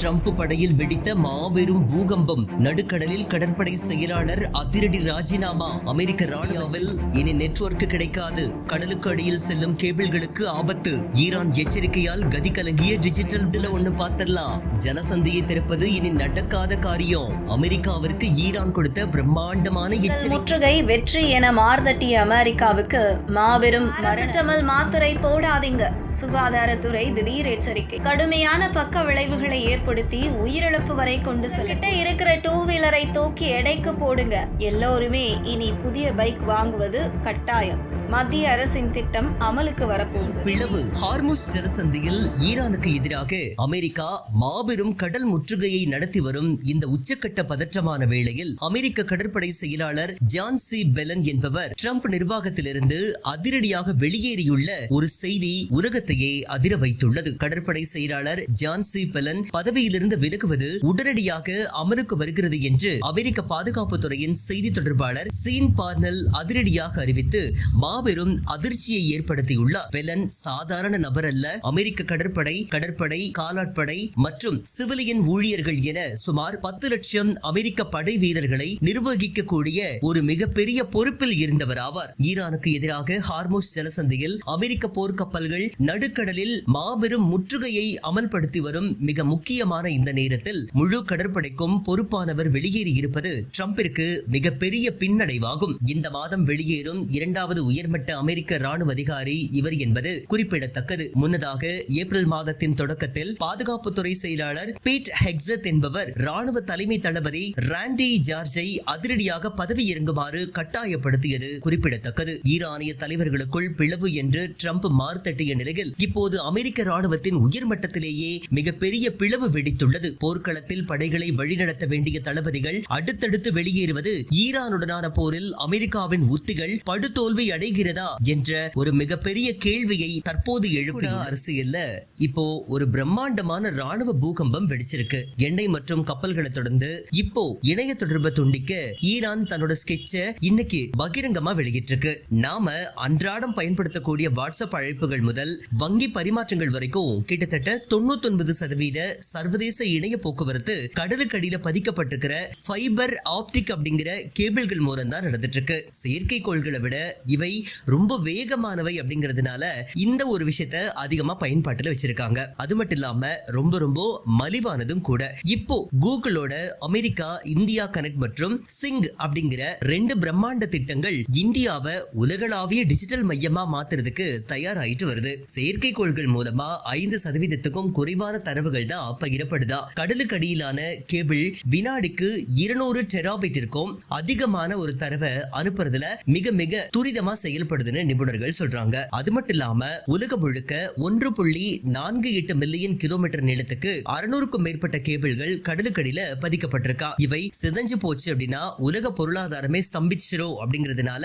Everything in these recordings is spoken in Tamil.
ட்ரம்ப் படையில் வெடித்த மாபெரும் பூகம்பம். நடுக்கடலில் கடற்படை செயலாளர் அதிரடி ராஜினாமா. அமெரிக்க ராணுவத்தில் இனி நெட்வொர்க் கிடைக்காது. கடலுக்கு அடியில் செல்லும் கேபிள்களுக்கு ஆபத்து. ஈரான் எச்சரிக்கையால் கதி கலங்கிய டிஜிட்டல் ஒண்ணு பாத்திரலாம். ஜலசந்தியை திறப்பது இனி நடக்காத காரியம். அமெரிக்காவிற்கு ஈரான் கொடுத்த பிரம்மாண்டமான முற்றுகை வெற்றி என மார்தட்டிய அமெரிக்காவுக்கு மாபெரும் மரணமல் மாத்திரை போடாதீங்க. சுகாதாரத்துறை திடீர் எச்சரிக்கை. கடுமையான பக்க விளைவுகளை ஏற்படுத்தி உயிரிழப்பு வரை கொண்டு செல்லிட்ட இருக்கிற 2 வீலரை தூக்கி எடைக்கு போடுங்க. எல்லோருமே இனி புதிய பைக் வாங்குவது கட்டாயம். மத்திய அரசின் திட்டம் அமலுக்கு வரப்போகுது. பிளவு. ஹார்முஸ் ஜலசந்தியில் ஈரானுக்கு எதிராக அமெரிக்கா மாபெரும் கடல் முற்றுகையை நடத்தி வரும் இந்த உச்சக்கட்ட பதற்றமான வேளையில் அமெரிக்க கடற்படை செயலாளர் ஜான் சி பெலன் என்பவர் ட்ரம்ப் நிர்வாகத்திலிருந்து அதிரடியாக வெளியேறியுள்ள ஒரு செய்தி உலகத்தையே அதிர வைத்துள்ளது. கடற்படை செயலாளர் ஜான் சி பெலன் பதவியிலிருந்து விலகுவது உடனடியாக அமலுக்கு வருகிறது என்று அமெரிக்க பாதுகாப்புத்துறையின் செய்தி தொடர்பாளர் சீன் பார்னல் அதிரடியாக அறிவித்து மாபெரும் அதிர்ச்சியை ஏற்படுத்தியுள்ளார். பெலன் சாதாரண நபர் அல்ல. அமெரிக்க கடற்படை காலாட்படை மற்றும் சிவிலியன் ஊழியர்கள் என சுமார் 10 லட்சம் அமெரிக்க படை வீரர்களை நிர்வகிக்கக்கூடிய ஒரு மிகப்பெரிய பொறுப்பில் இருந்தவர் ஆவார். ஈரானுக்கு எதிராக ஹார்முஸ் ஜலசந்தியில் அமெரிக்க போர்க்கப்பல்கள் நடுக்கடலில் மாபெரும் முற்றுகையை அமல்படுத்தி வரும் மிக முக்கியமான இந்த நேரத்தில் முழு கடற்படைக்கும் பொறுப்பானவர் வெளியேறி இருப்பது ட்ரம்பிற்கு மிகப்பெரிய பின்னடைவாகும். இந்த மாதம் வெளியேறும் இரண்டாவது உயர்மட்ட அமெரிக்க ராணுவ அதிகாரி இவர் என்பது குறிப்பிடத்தக்கது. முன்னதாக ஏப்ரல் மாதத்தின் தொடக்கத்தில் பாதுகாப்புத்துறை செயலாளர் பீட் ஹெக்ஸத் என்பவர் ராணுவ தலைமை தளபதி ராண்டி ஜார்ஜை அதிரடியாக பதவி இறங்குமாறு கட்டாயப்படுத்தியது குறிப்பிடத்தக்கது. ஈரானிய தலைவர்களுக்குள் பிளவு என்று ட்ரம்ப் மார்த்தட்டிய நிலையில் இப்போது அமெரிக்க ராணுவத்தின் உயர்மட்டத்திலேயே மிகப்பெரிய பிளவு வெடித்துள்ளது. போர்க்களத்தில் படைகளை வழிநடத்த வேண்டிய தளபதிகள் அடுத்தடுத்து வெளியேறுவது ஈரானுடனான போரில் அமெரிக்காவின் உத்திகள் படுதோல்வி அடைகிறதா என்ற ஒரு மிகப்பெரிய கேள்வியை தற்போது எழுப்பிய அரசியல்ல இப்போ ஒரு பிரம்மாண்டமான ராணுவ பூகம்பம் வெடிச்சிருக்கு. எண்ணெய் மற்றும் கப்பல்களை தொடர்ந்து இப்போ இணைய தொடர்பை துண்டிக்க ஈரான் தன்னோட ஸ்கெட்ச இன்னைக்கு பகிரங்கமா வெளியிட்டிருக்கு. நாம அன்றாடம் பயன்படுத்தக்கூடிய வாட்ஸ்அப் அழைப்புகள் முதல் வங்கி பரிமாற்றங்கள் வரைக்கும் கிட்டத்தட்ட 99% சர்வதேச இணைய போக்குவரத்து கடலுக்கடியில பதிக்கப்பட்டிருக்கிற ஃபைபர் ஆப்டிக் அப்படிங்கிற கேபிள்கள் மூலம் தான் நடந்துட்டு இருக்கு. செயற்கைக்கோள்களை விட இவை ரொம்ப வேகமானவை அப்படிங்கிறதுனால இந்த ஒரு விஷயத்தை அதிகமா பயன்பாட்டுல வச்சிருக்காங்க. அது மட்டும் இல்லாம ரொம்ப மலிவானதும் கூட. இப்போ கூகுளோட அமெரிக்கா இந்தியா கனெக்ட் மற்றும் சிங் அப்படிங்கிற 2 பிரம்மாண்ட திட்டங்கள் இந்தியாவை உலகளாவிய டிஜிட்டல் மையமா மாத்துறதுக்கு தயாராயிட்டு வருது. செயற்கைக்கோள்கள் மூலமா 5% குறைவான தரவுகள் தான் பகிரப்படுதா. கடலுக்கு அடியிலான கேபிள் வினாடிக்கு 200 டெராபைட்டிற்கும் அதிகமான ஒரு தரவை அனுப்புறதுல மிக துரிதமா செயல்படுதுன்னு நிபுணர்கள் சொல்றாங்க. அது மட்டும் இல்லாம உலகம் முழுக்க 1.48 மில்லியன் கிலோமீட்டர் நீளத்துக்கு 600க்கும் மேற்பட்ட கேபிள்கள் கடலுக்கடியில பதிக்கப்பட்டிருக்கா. இவை சிதஞ்சு போச்சு அப்படின்னா உலக பொருளாதாரமே ஸ்தம்பிச்சிரும் அப்படிங்கிறதுனால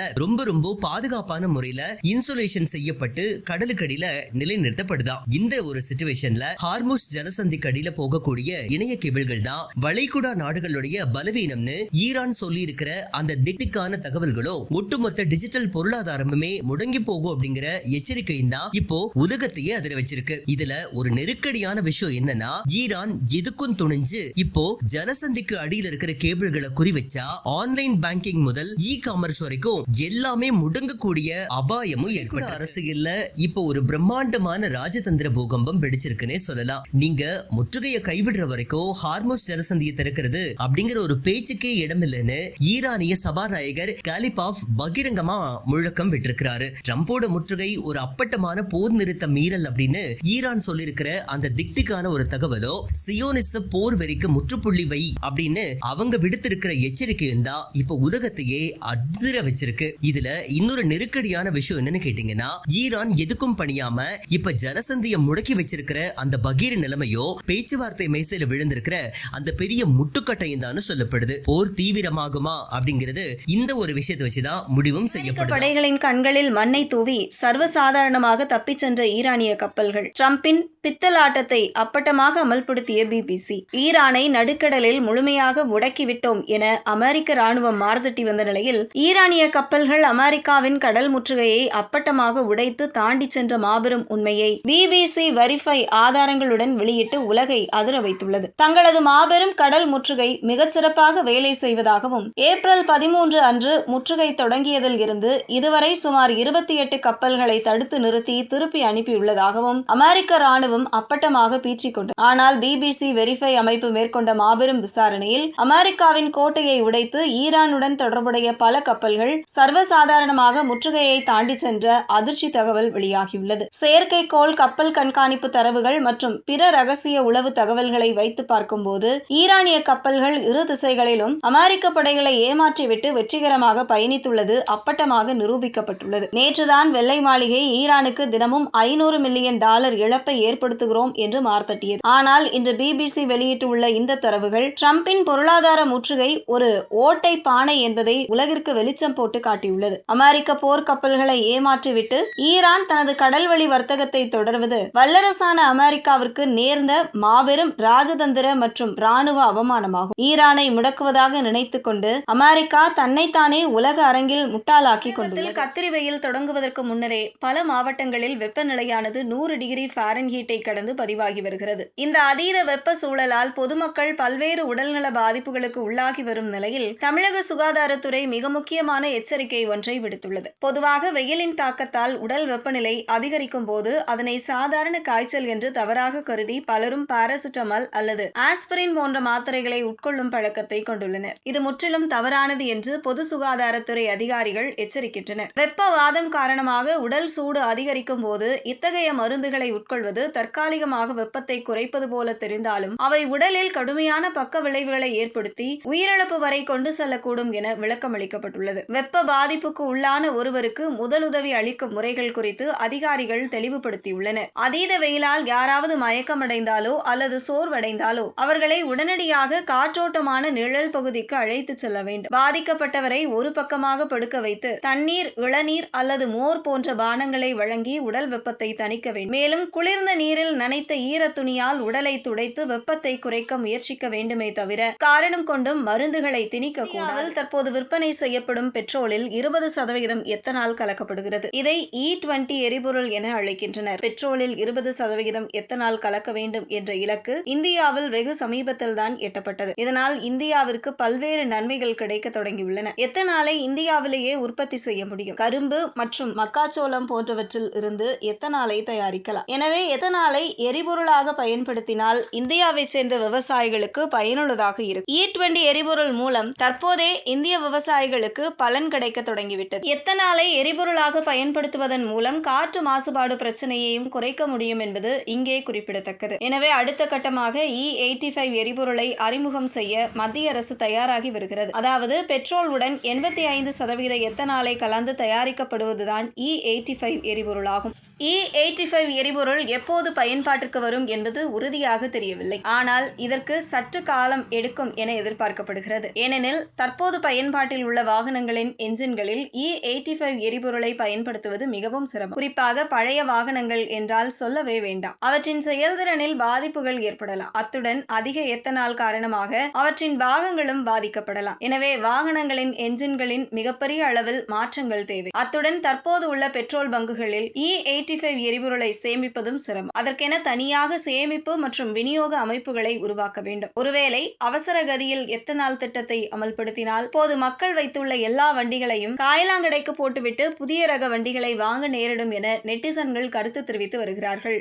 ரொம்ப பாதுகாப்பான முறையில இன்சுலேஷன் செய்யப்பட்டு கடலுக்கடியில நிலைநிறுத்தப்படுதா. இந்த ஒரு சிச்சுவேஷன்ல ஹார்முஸ் ஜலசந்திக்கு அடியில போகக்கூடிய இணைய கேபிள்கள் தான் வளைகுடா நாடுகளுடைய பலவீனம்னு ஈரான் சொல்லி இருக்கிற அந்த திட்டுக்கான தகவல்களும் ஒட்டுமொத்த டிஜிட்டல் பொருளாதாரமுமே முடங்கி போகும் அப்படிங்கிற எச்சரிக்கையும் தான் இப்போ உலகத்தையே அதிர வச்சிருக்கு. இதுல ஒரு நெருக்கடியான விஷயம் என்னன்னா ஈரான் எதுக்கும் துணிஞ்சு இப்போ ஜலசந்திக்கு அடியில் இருக்கிற கேபிள்களை குறி வச்சா ஆன்லைன் பேங்கிங் முதல் காமர்ஸ் வரைக்கும் எல்லாமே முடங்கக்கூடிய அபாயமும் ஏற்பட்ட அரசியல்ல இப்போ ஒரு பிரம்மாண்டமான ராஜதந்திர பூகம்பம் வெடிச்சிருக்குன்னே சொல்லலாம். நீங்க முற்றுகையை கைவிடுற வரைக்கும் ஹார்முஸ் ஜலசந்தியை திறக்கிறது அப்படிங்கிற ஒரு பேச்சுக்கே இடம் இல்லைன்னு ஈரானிய சபாநாயகர் காலிபாஃப் பகிரங்கமா முழக்கம் விட்டிருக்கிறாரு. ட்ரம்போட முற்றுகை ஒரு அப்பட்டமான போர் நிறுத்த மீறல் அப்படின்னு ஈரான் சொல்லியிருக்கிற அந்த திக்திக்கான ஒரு தகவலோ சியோனிச போர் வெறிக்கு முற்றுப்புள்ளி வை அப்படின்னு அவங்க விடுத்திருக்கிற எச்சரிக்கையும் தான் இப்ப உலகத்தையே அதிர வச்சிருக்கு. இதுல இன்னொரு நெருக்கடியான விஷயம் என்னன்னு கேட்டீங்கன்னா ஈரான் எதுக்கும் பணியாம இப்ப ஜலசந்திய முடக்கி வச்சிருக்கிற அந்த பகீர் நிலைமையோ பேச்சுவார்த்தை மேசையில விழுந்திருக்கிற அந்த பெரிய முட்டுக்கட்டையும் தான் சொல்லப்படுது. போர் தீவிரமாகுமா அப்படிங்கிறது இந்த ஒரு விஷயத்தை வச்சுதான் முடிவும் செய்யப்படுது. படைகளின் அமெரிக்காவின் கண்களில் மண்ணை தூவி சர்வசாதாரணமாக தப்பிச் சென்ற ஈரானிய கப்பல்கள். ட்ரம்பின் பித்தலாட்டத்தை அப்பட்டமாக அமல்படுத்திய BBC. ஈரானை நடுக்கடலில் முழுமையாக முடக்கிவிட்டோம் என அமெரிக்க ராணுவம் மார்தட்டி வந்த நிலையில் ஈரானிய கப்பல்கள் அமெரிக்காவின் கடல் முற்றுகையை அப்பட்டமாக உடைத்து தாண்டி சென்ற மாபெரும் உண்மையை BBC வெரிஃபை ஆதாரங்களுடன் வெளியிட்டு உலகை அதிர வைத்துள்ளது. தங்களது மாபெரும் கடல் முற்றுகை மிகச்சிறப்பாக வேலை செய்வதாகவும் ஏப்ரல் 13 அன்று முற்றுகை தொடங்கியதில் இருந்து இதுவரை சுமார் 28 கப்பல்களை தடுத்து நிறுத்தி திருப்பி அனுப்பியுள்ளதாகவும் அமெரிக்க ராணுவம் அப்பட்டமாக பீச்சிக்கொண்டது. ஆனால் BBC வெரிஃபை அமைப்பு மேற்கொண்ட மாபெரும் விசாரணையில் அமெரிக்காவின் கோட்டையை உடைத்து ஈரானுடன் தொடர்புடைய பல கப்பல்கள் சர்வசாதாரணமாக முற்றுகையை தாண்டி சென்ற அதிர்ச்சி தகவல் வெளியாகியுள்ளது. செயற்கைக்கோள் கப்பல் கண்காணிப்பு தரவுகள் மற்றும் பிற ரகசிய உளவு தகவல்களை வைத்து பார்க்கும்போது ஈரானிய கப்பல்கள் இரு திசைகளிலும் அமெரிக்க படைகளை ஏமாற்றிவிட்டு வெற்றிகரமாக பயணித்துள்ளது அப்பட்டமாக நிரூபிக்கப்பட்டுள்ளது. நேற்றுதான் வெள்ளை மாளிகை ஈரானுக்கு தினமும் $500 மில்லியன் இழப்பை ஏற்படுத்துகிறோம் என்று மார்த்தட்டியது. ஆனால் இன்று BBC வெளியிட்டுள்ள இந்த தரவுகள் ட்ரம்பின் பொருளாதார முற்றுகை ஒரு ஓட்டை பானை என்பதை உலகிற்கு வெளிச்சம் போட்டு காட்டியுள்ளது. அமெரிக்க போர் கப்பல்களை ஏமாற்றிவிட்டு ஈரான் தனது கடல்வழி வர்த்தகத்தை தொடர்வது வல்லரசான அமெரிக்காவிற்கு நேர்ந்த மாபெரும் ராஜதந்திர மற்றும் ராணுவ அவமானமாகும். ஈரானை முடக்குவதாக நினைத்துக் கொண்டு அமெரிக்கா தன்னைத்தானே உலக அரங்கில் முட்டாளாக்கி கொண்டுள்ளது. கத்திரி வெயில் தொடங்குவதற்கு முன்னரே பல மாவட்டங்களில் வெப்பநிலையானது 100 டிகிரி ஃபாரன்ஹீட்டை கடந்து பதிவாகி வருகிறது. இந்த அதீத வெப்ப சூழலால் பொதுமக்கள் பல்வேறு உடல்நல பாதிப்புகளுக்கு உள்ளாகி வரும் நிலையில் தமிழக சுகாதாரத்துறை மிக முக்கியமான எச்சரிக்கை ஒன்றை விடுத்துள்ளது. பொதுவாக வெயிலின் தாக்கத்தால் உடல் வெப்பநிலை அதிகரிக்கும் போது அதனை சாதாரண காய்ச்சல் என்று தவறாக கருதி பலரும் பாராசிட்டமால் அல்லது ஆஸ்பிரின் போன்ற மாத்திரைகளை உட்கொள்ளும் பழக்கத்தை கொண்டுள்ளனர். இது முற்றிலும் தவறானது என்று பொது சுகாதாரத்துறை அதிகாரிகள் எச்சரிக்கின்றனர். வெப்பவாதம் காரணமாக உடல் சூடு அதிகரிக்கும் போது இத்தகைய மருந்துகளை உட்கொள்வது தற்காலிகமாக வெப்பத்தை குறைப்பது போல தெரிந்தாலும் அவை உடலில் கடுமையான பக்க விளைவுகளை ஏற்படுத்தி உயிரிழப்பு வரை கொண்டு செல்லக்கூடும் என விளக்கமளிக்கப்பட்டுள்ளது. வெப்ப பாதிப்புக்கு உள்ளான ஒருவருக்கு முதலுதவி அளிக்கும் முறைகள் குறித்து அதிகாரிகள் தெளிவுபடுத்தியுள்ளனர். அதீத வெயிலால் யாராவது மயக்கமடைந்தாலோ அல்லது சோர்வடைந்தாலோ அவர்களை உடனடியாக காற்றோட்டமான நிழல் பகுதிக்கு அழைத்து செல்ல வேண்டும். பாதிக்கப்பட்டவரை ஒரு பக்கமாக படுக்க வைத்து தண்ணீர், இளநீர் அல்லது மோர் போன்ற பானங்களை வழங்கி உடல் வெப்பத்தை தணிக்க வேண்டும். மேலும் குளிர்ந்த நீரில் நனைத்த ஈர துணியால் உடலை துடைத்து வெப்பத்தை குறைக்க முயற்சிக்க வேண்டுமே தவிர காரணம் கொண்டும் மருந்துகளை திணிக்க கூடாது. தற்போது விற்பனை செய்யப்படும் பெட்ரோலில் 20% எத்தனால் கலக்கப்படுகிறது. இதை E20 எரிபொருள் என அழைக்கின்றனர். பெட்ரோலில் 20% எத்தனால் கலக்க வேண்டும் என்ற இலக்கு இந்தியாவில் வெகு சமீபத்தில் தான் எட்டப்பட்டது. இதனால் இந்தியாவிற்கு பல்வேறு நன்மைகள் கிடைக்க தொடங்கியுள்ளன. எத்தனாலை இந்தியாவிலேயே உற்பத்தி செய்ய முடியும். கரும்பு மற்றும் மக்காச்சோளம் போன்றவற்றில் இருந்து எத்தனாலை தயாரிக்கலாம். எனவே எத்தனாலை எரிபொருளாக பயன்படுத்தினால் இந்தியாவை சேர்ந்த விவசாயிகளுக்கு பயனுள்ளதாக இருக்கும். E20 எரிபொருள் மூலம் தற்போதே இந்திய விவசாயிகளுக்கு பலன் கிடைக்க தொடங்கிவிட்டது. எத்தனாலை எரிபொருளாக பயன்படுத்துவதன் மூலம் காற்று மாசுபாடு பிரச்சனையையும் குறைக்க முடியும் என்பது இங்கே குறிப்பிடத்தக்கது. எனவே அடுத்த கட்டமாக E85 எரிபொருளை அறிமுகம் செய்ய மத்திய அரசு தயாராகி வருகிறது. அதாவது பெட்ரோலுடன் 85% எத்தனாலை கலந்து தயாரிக்கப்படுவதுதான் E85 எரிபொருளாகும். E85 எரிபொருள் எப்போது பயன்பாட்டிற்கு வரும் என்பது உறுதியாக தெரியவில்லை. ஆனால் இதற்கு சற்று காலம் எடுக்கும் என எதிர்பார்க்கப்படுகிறது. ஏனெனில் தற்போது பயன்பாட்டில் உள்ள வாகனங்களின் என்ஜின்களில் E85 எரிபொருளை பயன்படுத்துவது மிகவும் சிரமம். குறிப்பாக பழைய வாகனங்கள் என்றால் சொல்லவே வேண்டாம். அவற்றின் செயல்திறனில் பாதிப்புகள் ஏற்படலாம். அத்துடன் அதிக எத்தனால் காரணமாக அவற்றின் பாகங்களும் பாதிக்கப்படலாம். எனவே வாகனங்களின் என்ஜின்களின் மிகப்பெரிய அளவில் மாற்றங்கள் தேவை. அத்துடன் தற்போது உள்ள பெட்ரோல் பங்குகளில் E85 எரிபொருளை சேமிப்பதும் சிரமம். அதற்கென தனியாக சேமிப்பு மற்றும் விநியோக அமைப்புகளை உருவாக்க வேண்டும். ஒருவேளை அவசர கதியில் எத்தனால் திட்டத்தை அமல்படுத்தினால் போது மக்கள் வைத்துள்ள எல்லா வண்டிகளையும் காயலாங்கடைக்கு போட்டுவிட்டு புதிய ரக வண்டிகளை வாங்க நேரிடும் என நெட்டிசன்கள் கருத்து தெரிவித்து வருகிறார்கள்.